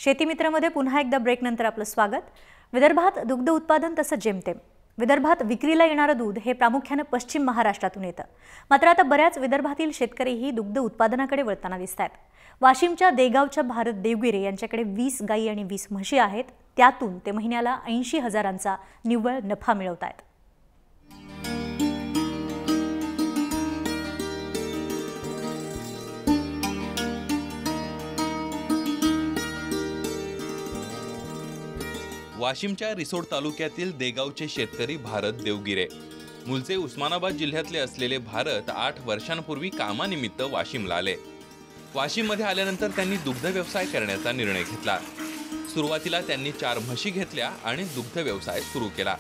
शेतीमित्रामध्ये पुन्हा एकदा ब्रेक नंतर आपलं स्वागत। विदर्भात दुग्ध उत्पादन तसं जेमतेम। विदर्भात विक्रीला येणारं दूध हे प्रामुख्याने पश्चिम महाराष्ट्रातून येतं। मात्र आता बऱ्याच विदर्भातील शेतकरीही दुग्ध उत्पादनाकडे वळताना दिसतात। वाशिमच्या देगावच्या भारत देवगिरे यांच्याकडे 20 गायी आणि 20 म्हशी आहेत। त्यातून ते महिन्याला 80,000चा निव्वळ नफा मिळवतात। वाशिमच्या रिसोड तालुक्यातील देगावचे शेतकरी भारत देवगिरे मूळचे उस्मानाबाद जिल्ह्यातले असलेले भारत 8 वर्षांपूर्वी कामानिमित्त वाशिमला आले। वाशिममध्ये आल्यानंतर त्यांनी दुग्ध व्यवसाय करण्याचा निर्णय घेतला। सुरुवातीला त्यांनी 4 म्हशी घेतल्या आणि दुग्ध व्यवसाय सुरू केला।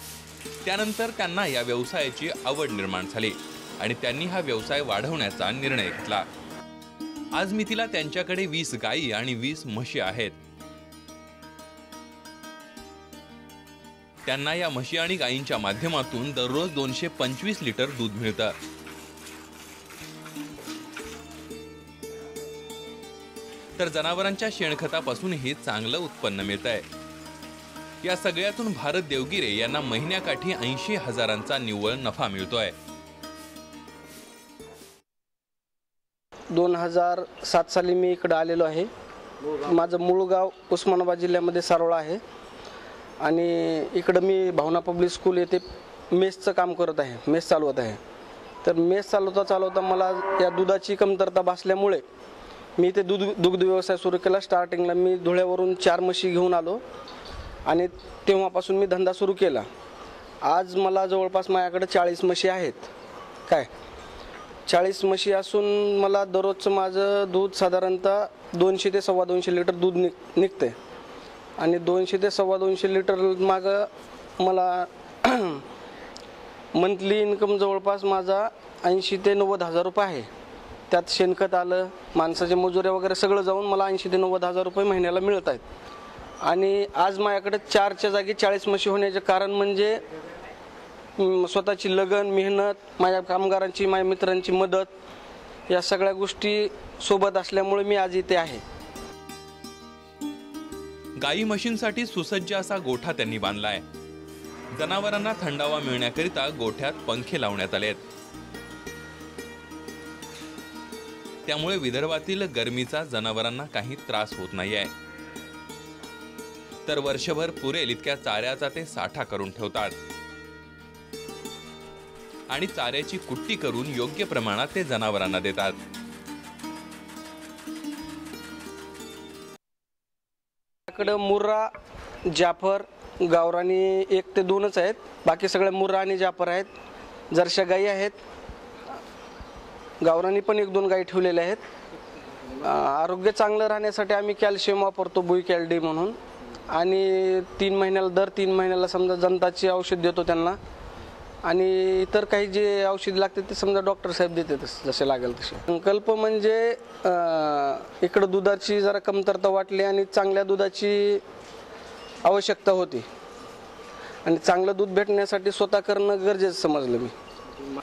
त्यानंतर त्यांना या व्यवसायाची आवड निर्माण झाली आणि त्यांनी हा व्यवसाय वाढवण्याचा निर्णय घेतला। आज मितीला त्यांच्याकडे 20 गायी आणि 20 म्हशी आहेत। त्यांना या म्हशी आणि गायींच्या माध्यमातून दररोज 225 लिटर दूध मिळतं। तर जनावरांच्या शेणखतापासूनही चांगलं उत्पन्न मिळतंय। या सगळ्यातून भारत देवगिरे यांना महिन्याकाठी 80,000चा निव्वळ नफा मिळतोय। 2007 साली मी इकडे आलेलो आहे। माझं मूळ गाव उस्मानाबाद जिल्ह्यामध्ये सारोळा आहे आणि इकडं मी भावना पब्लिक स्कूल येथे मेसचं काम करत आहे, मेस चालवत आहे। तर मेस चालवता मला या दुधाची कमतरता भासल्यामुळे मी इथे दुग्ध व्यवसाय सुरू केला। स्टार्टिंगला मी धुळ्यावरून 4 म्हशी घेऊन आलो आणि तेव्हापासून मी धंदा सुरू केला। आज मला जवळपास माझ्याकडे 40 म्हशी आहेत। 40 म्हशी असून मला दररोजचं माझं दूध साधारणतः 200 ते 2.25 लिटर दूध निघते आणि 200 ते 2.25 लिटर मागं मला मंथली इन्कम जवळपास माझा 80 ते 90,000 रुपये आहे। त्यात शेणखत आलं, माणसाचे मजुऱ्या वगैरे सगळं जाऊन मला 80 ते 90,000 रुपये महिन्याला मिळत आहेत। आणि आज माझ्याकडे 4च्या जागी 40 म्हशी होण्याचे कारण म्हणजे स्वतःची लगन, मेहनत, माझ्या कामगारांची, माझ्या मित्रांची मदत, या सगळ्या गोष्टी सोबत असल्यामुळे मी आज इथे आहे। गायी म्हशींसाठी सुसज्ज असा गोठा त्यांनी बांधलाय। जनावरांना थंडावा मिळण्याकरिता गोठ्यात पंखे लावण्यात आलेत। त्यामुळे विदर्भातील गरमीचा जनावरांना काही त्रास होत नाहीये। तर वर्षभर पुरेल इतक्या चाऱ्याचा ते साठा करून ठेवतात आणि चाऱ्याची कुट्टी करून योग्य प्रमाणात ते जनावरांना देतात। मुर्रा, जाफर, गावरानी 1 ते 2च आहेत। बाकी सगळे मुर्रा आणि जाफर आहेत। जर्शा गाई आहेत। गावरानी पण 1-2 गाई ठेवलेल्या आहेत। आरोग्य चांगलं राहण्यासाठी आम्ही कॅल्शियम वापरतो, बुईकॅल्डी म्हणून, आणि 3 महिन्याला समजा जंताची औषध देतो त्यांना, आणि इतर काही जे औषध लागते ते समजा डॉक्टर साहेब देतात जसे लागेल तसे। संकल्प म्हणजे इकडे दुधाची जरा कमतरता वाटली आणि चांगल्या दुधाची आवश्यकता होती आणि चांगलं दूध भेटण्यासाठी स्वतः करणं गरजेचं समजलं मी।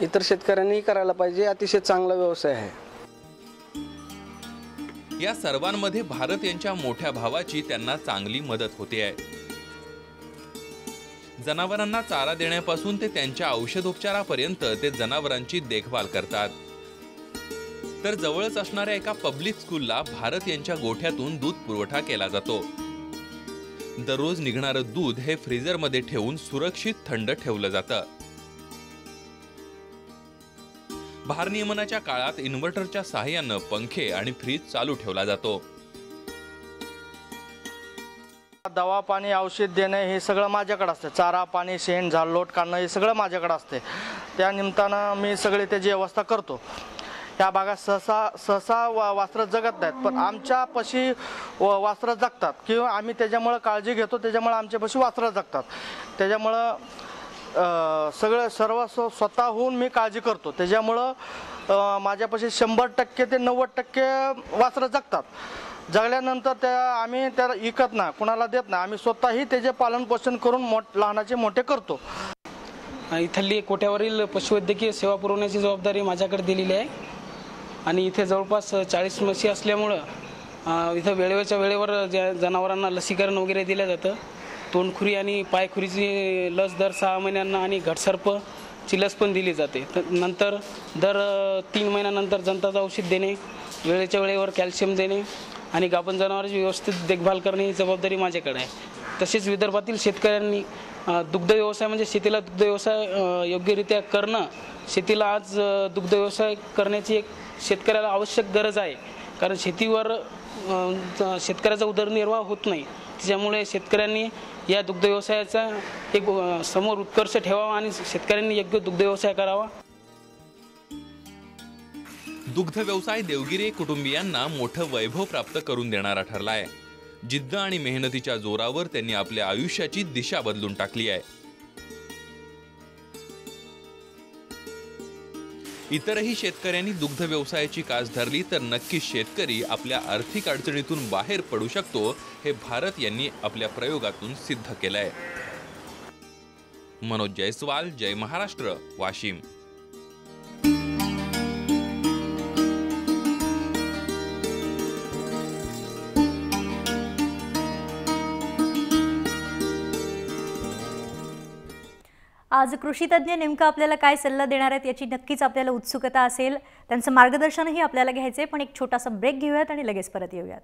इतर शेतकऱ्यांनीही करायला पाहिजे, अतिशय चांगला व्यवसाय आहे। या सर्वांमध्ये भारत यांच्या मोठ्या भावाची त्यांना चांगली मदत होते आहे। जनावरांना चारा देण्यापासून ते त्यांच्या औषधोपचारापर्यंत ते जनावरांची देखभाल करतात। तर जवळच असणाऱ्या एका पब्लिक स्कूलला भारत यांच्या गोठ्यातून दूध पुरवठा केला जातो। दररोज निघणारं दूध हे फ्रीजरमध्ये ठेवून सुरक्षित थंड ठेवलं जातं। भारनियमनाच्या काळात इन्व्हर्टरच्या सहाय्यानं पंखे आणि फ्रीज चालू ठेवला जातो। दवा, पाणी, औषध देणे हे सगळं माझ्याकडे असते। चारा, पाणी, शेण, झाडलोट काढणं हे सगळं माझ्याकडे असते। त्या निमित्तानं मी सगळे त्याची व्यवस्था करतो। या भागात सहसा वासरं जगत नाहीत, पण आमच्या पशी वासरं जगतात किंवा आम्ही त्याच्यामुळे काळजी घेतो, त्याच्यामुळे आमच्या पशी वासरं जगतात। त्याच्यामुळं सर्व स्वतःहून मी काळजी करतो। त्याच्यामुळं माझ्यापाशी 100% ते 90% वासरं जगतात। जगल्यानंतर आम्ही त्याला विकत नाही, कुणाला देत नाही, आम्ही स्वतःही त्याचे पालन पोषण करून लहानाचे मोठे करतो। इथली कोट्यावरील पशुवैद्यकीय सेवा पुरवण्याची जबाबदारी माझ्याकडे दिलेली आहे आणि इथे जवळपास 40 म्हशी असल्यामुळं इथं वेळेच्या वेळेवर ज्या जनावरांना लसीकरण वगैरे दिलं जातं. तोंडखुरी आणि पायखुरीची लस दर 6 महिन्यांना आणि घटसर्पची लस पण दिली जाते. नंतर दर 3 महिन्यानंतर जंताचं औषध देणे, वेळेच्या वेळेवर कॅल्शियम देणे आणि गाभण जनावरांची व्यवस्थित देखभाल करणे ही जबाबदारी माझ्याकडे आहे. तसेच विदर्भातील शेतकऱ्यांनी दुग्ध व्यवसाय म्हणजे शेतीला दुग्ध व्यवसाय योग्यरित्या करणं, शेतीला आज दुग्ध व्यवसाय करण्याची एक शेतकऱ्याला आवश्यक गरज आहे. कारण शेतीवर शेतकऱ्याचा उदरनिर्वाह होत नाही. त्याच्यामुळे शेतकऱ्यांनी या दुग्ध व्यवसायाचा एक समोर उत्कर्ष ठेवावा आणि शेतकऱ्यांनी योग्य दुग्ध व्यवसाय करावा. दुग्ध व्यवसाय देवगिरे कुटुंबियांना मोठं वैभव प्राप्त करून देणारा ठरला आहे. जिद्द आणि मेहनतीच्या जोरावर त्यांनी आपल्या आयुष्याची दिशा बदलून टाकली आहे. इतरही शेतकऱ्यांनी दुग्ध व्यवसायाची कास धरली तर नक्कीच शेतकरी आपल्या आर्थिक अडचणीतून बाहेर पडू शकतो, हे भारत यांनी आपल्या प्रयोगातून सिद्ध केलंय. मनोज जयस्वाल, जय महाराष्ट्र, वाशिम. आज कृषी तज्ज्ञ नेमकं आपल्याला काय सल्ला देणार आहेत याची नक्कीच आपल्याला उत्सुकता असेल. त्यांचं मार्गदर्शनही आपल्याला घ्यायचे, पण एक छोटासा ब्रेक घेऊयात आणि लगेच परत येऊयात.